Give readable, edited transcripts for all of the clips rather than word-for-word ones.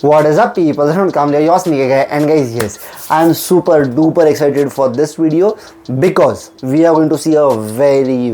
What is up, people? Kamlesh, your sneaker guy, and guys, yes, I am super duper excited for this video because we are going to see a very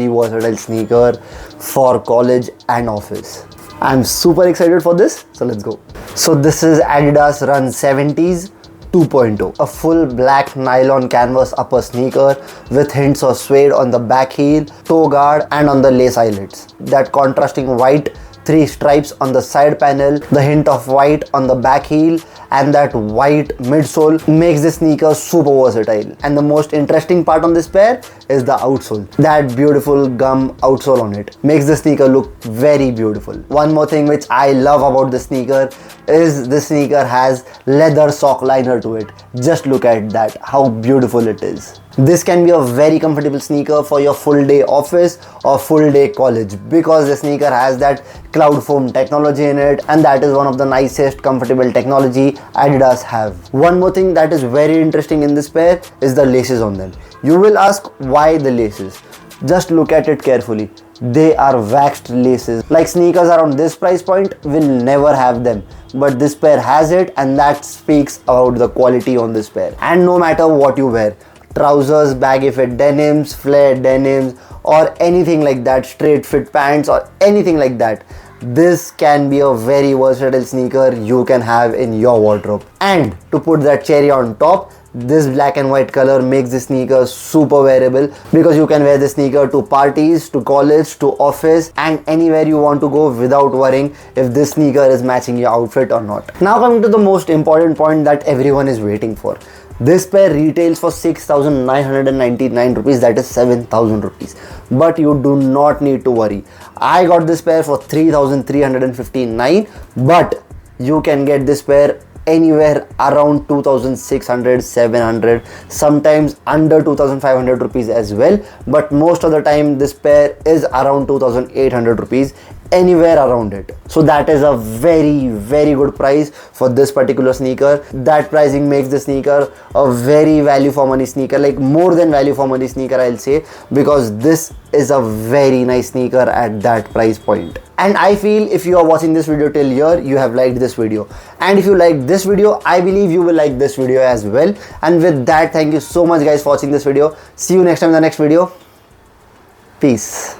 versatile sneaker for college and office. I'm super excited for this, so let's go. So this is Adidas Run 70s 2.0, a full black nylon canvas upper sneaker with hints of suede on the back heel, toe guard, and on the lace eyelets. That contrasting white 3 stripes on the side panel, the hint of white on the back heel, and that white midsole makes this sneaker super versatile. And the most interesting part on this pair is the outsole. That beautiful gum outsole on it makes the sneaker look very beautiful. One more thing which I love about the sneaker is the sneaker has leather sock liner to it. Just look at that, how beautiful it is. This can be a very comfortable sneaker for your full day office or full day college because the sneaker has that cloud foam technology in it, and that is one of the nicest comfortable technology Adidas have. One more thing that is very interesting in this pair is the laces on them. You will ask why the laces. Just look at it carefully. They are waxed laces. Like sneakers around this price point will never have them, but this pair has it, and that speaks about the quality on this pair. And no matter what you wear, trousers, baggy fit denims, flared denims, or anything like that, straight fit pants or anything like that, this can be a very versatile sneaker you can have in your wardrobe. And to put that cherry on top, this black and white color makes the sneaker super wearable because you can wear the sneaker to parties, to college, to office, and anywhere you want to go without worrying if this sneaker is matching your outfit or not. Now coming to the most important point that everyone is waiting for. This pair retails for 6,999 rupees, that is 7,000 rupees. But you do not need to worry. I got this pair for 3,359, but you can get this pair anywhere around 2,600, 700, sometimes under 2,500 rupees as well. But most of the time this pair is around 2,800 rupees, anywhere around it. So that is a very good price for this particular sneaker. That pricing makes the sneaker a very value for money sneaker, like more than value for money sneaker, I'll say, because this is a very nice sneaker at that price point. And I feel if you are watching this video till here, you have liked this video. And if you like this video, I believe you will like this video as well. And with that, thank you so much guys for watching this video. See you next time in the next video. Peace.